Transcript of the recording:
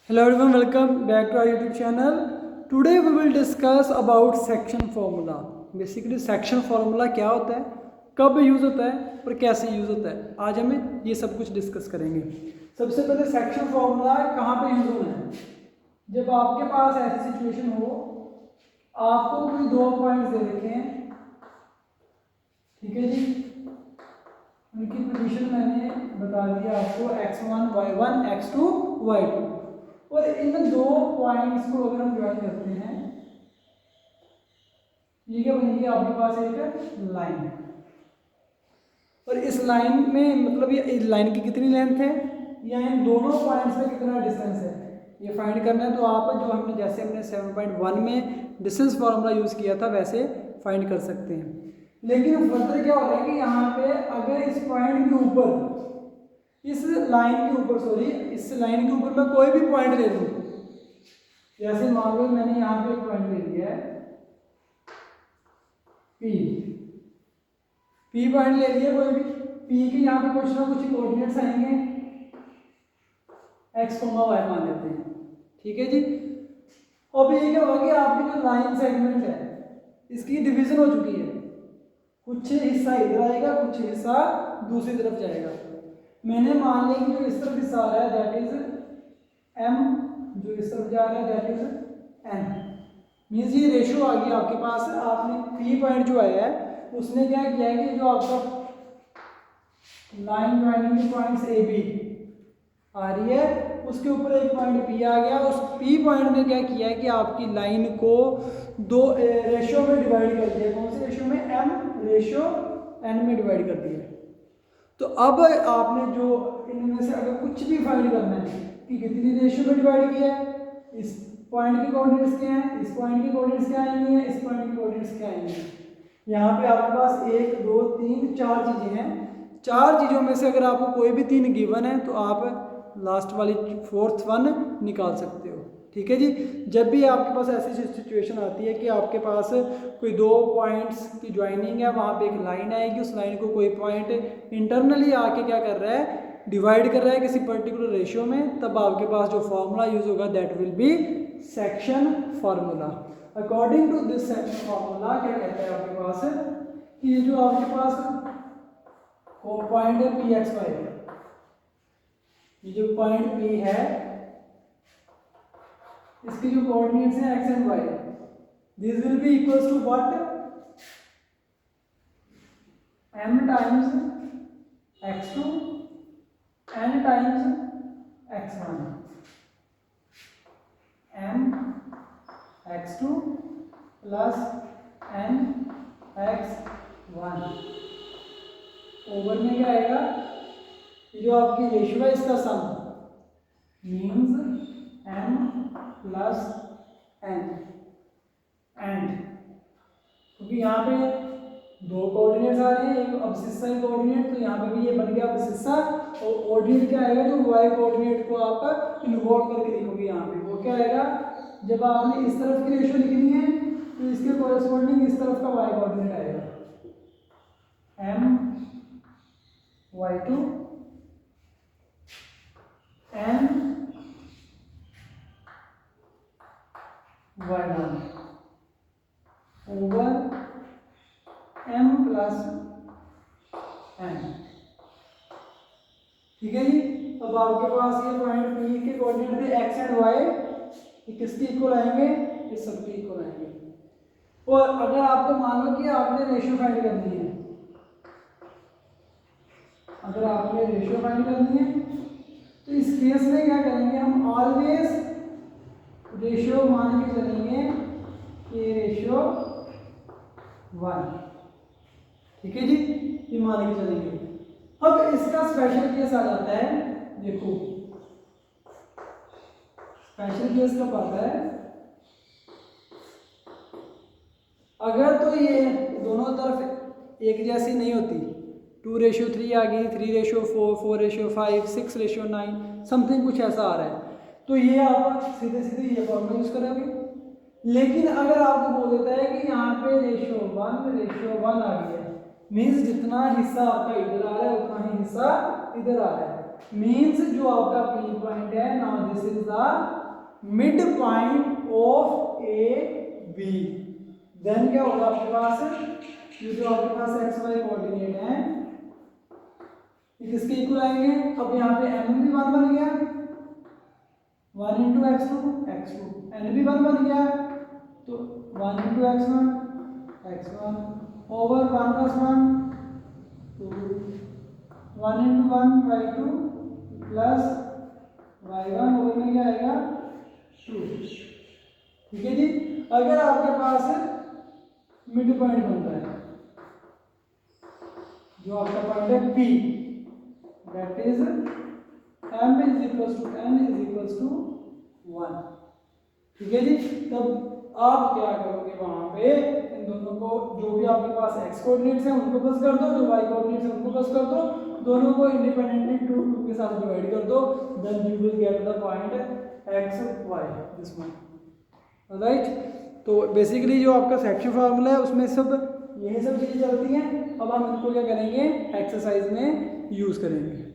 Hello everyone, welcome back to our YouTube channel. Today we will discuss about section formula. Basically section formula क्या होता है, कब use होता है और कैसे यूज़ होता है, आज हमें ये सब कुछ डिस्कस करेंगे। सबसे पहले सेक्शन फॉर्मूला कहाँ पे यूज़ होना है। जब आपके पास ऐसी सिचुएशन हो, आपको कोई दो पॉइंट्स दे रखे हैं, ठीक है जी, उनकी पोजीशन मैंने बता दिया आपको x1 y1 x2 y2, और इन दो पॉइंट्स को अगर हम ज्वाइन करते हैं, ये क्या बनेगी आपके पास एक लाइन, और इस लाइन में मतलब ये लाइन की कितनी लेंथ है या इन दोनों पॉइंट्स में कितना डिस्टेंस है, ये फाइंड करना है। तो आप जो हमने जैसे हमने 7.1 में डिस्टेंस फार्मूला यूज़ किया था वैसे फाइंड कर सकते हैं। लेकिन फर्दर क्या हो रहा है कि यहाँ पे अगर इस पॉइंट के ऊपर, इस लाइन के ऊपर, सॉरी इस लाइन के ऊपर मैं कोई भी पॉइंट ले लूँ, जैसे मान लो मैंने यहाँ पे एक पॉइंट ले लिया है पी पॉइंट ले लिया कोई भी, पी के यहाँ पे कुछ ना कुछ कोऑर्डिनेट्स आएंगे, x, y मान लेते हैं, ठीक है जी। अब ये क्या होगा कि आपकी जो लाइन सेगमेंट है इसकी डिवीजन हो चुकी है, कुछ हिस्सा इधर आएगा, कुछ हिस्सा दूसरी तरफ जाएगा। मैंने मान लिया कि जो इस तरफ हिस्सा आ रहा है दैट इज m, जो इस तरफ जा रहा है दैट इज n, मीन्स ये रेशियो आ गया आपके पास। आपने पी पॉइंट जो आया है उसने क्या किया है कि जो आपका line joining points A B आ रही है उसके ऊपर एक पॉइंट पी आ गया, उस पी पॉइंट ने क्या किया है कि आपकी लाइन को दो रेशियो में डिवाइड कर दिया। कौन से रेशियो में? m रेशियो n में डिवाइड कर दिया। तो अब आपने जो इनमें से अगर कुछ भी फाइंड करना है कि कितनी रेशियो में डिवाइड किया है, इस पॉइंट के कोऑर्डिनेट्स क्या हैं, इस पॉइंट के कोऑर्डिनेट्स क्या आएंगे, इस पॉइंट के कोऑर्डिनेट्स क्या आएंगे। यहाँ पे आपके पास 1 2 3 4 चीज़ें हैं, चार चीज़ों में से अगर आपको कोई भी तीन गिवन है तो आप लास्ट वाली फोर्थ वन निकाल सकते हो, ठीक है जी। जब भी आपके पास ऐसी सिचुएशन आती है कि आपके पास कोई दो पॉइंट्स की ज्वाइनिंग है, वहाँ पे एक लाइन आएगी, उस लाइन को कोई पॉइंट इंटरनली आके क्या कर रहा है, डिवाइड कर रहा है किसी पर्टिकुलर रेशियो में, तब आपके पास जो फॉर्मूला यूज होगा that will be section formula. According to this section formula क्या कहता है आपके पास कि ये जो आपके पास पॉइंट है पी एक्स वाई, ये जो पॉइंट पी है इसके जो कोऑर्डिनेट्स हैं X and Y, this will be equals to what, m times x2 n times x1, m x2 plus n x1 over में क्या आएगा, जो आपकी रेशियो है इसका सम means m plus n, and क्योंकि यहाँ पे दो कोऑर्डिनेट्स आ रहे हैं, एक अबसिस्सा कोऑर्डिनेट, तो यहाँ पे भी ये बन गया अबसिस्सा, और ऑर्डिनेट क्या आएगा जो y कोऑर्डिनेट को आप इन्वॉल्व करके लिखोगे यहाँ पे, वो क्या आएगा, जब आपने इस तरफ की रेशियो लिखनी है तो इसके कोरेस्पोंडिंग इस तरफ का y कोऑर्डिनेट आएगा, m y2 n y1 over m plus n, ठीक है जी। अब आपके पास ये पॉइंट P के कोऑर्डिनेट थे x एंड y, ये किसके इक्वल आएंगे, ये सबके इक्वल आएंगे। और अगर आपको मान लो कि आपने रेशियो फाइंड करनी है, अगर आपने रेशियो फाइंड करनी है तो इस केस में क्या करेंगे, हम ऑलवेज रेशियो मान के चलेंगे कि रेशियो 1, ठीक है जी, ये मान के चलेंगे। अब इसका स्पेशल केस आ जाता है, देखो स्पेशल केस कब आता है, अगर तो ये दोनों तरफ एक जैसी नहीं होती, 2:3 आ गई, 3:4, 4:5, 6:9 समथिंग कुछ ऐसा आ रहा है, तो ये आप सीधे सीधे ये फॉर्मूला यूज करोगे। लेकिन अगर आपको बोल देता है कि यहाँ पे रेशियो 1 आ गया, मीन्स जितना हिस्सा आपका इधर आ रहा है उतना ही हिस्सा इधर आ रहा है, मीन्स जो आपका पी पॉइंट है, now this is the mid point of A B. Then क्या होगा आपके पास, ये जो आपके पास एक्स वाई कोऑर्डिनेट है ये किसके इक्वल आएंगे। अब यहाँ पे एम भी 1 बन गया, 1 इंटू x2 एन भी 1 बन गया, तो 1 into x1 over 1 plus 1 2, 1 into 1 y2 plus y1 over में क्या आएगा 2। ठीक है जी। अगर आपके पास मिड पॉइंट बनता है, जो आपका पॉइंट है P, that is m is equals to n is equals to 1। ठीक है जी। तब आप क्या करोगे, वहां पे इन दोनों को, जो भी आपके पास x कोऑर्डिनेट्स हैं उनको प्लस कर दो, जो y कोऑर्डिनेट्स हैं उनको प्लस कर दो, दोनों को इंडिपेंडेंटली 2 2 के साथ डिवाइड कर दो, then you will get the point x y this one. Right. तो बेसिकली जो आपका सेक्शन फार्मूला है उसमें सब यही सब चीज़ें चलती हैं। अब हम इनको क्या करेंगे, एक्सरसाइज में यूज़ करेंगे।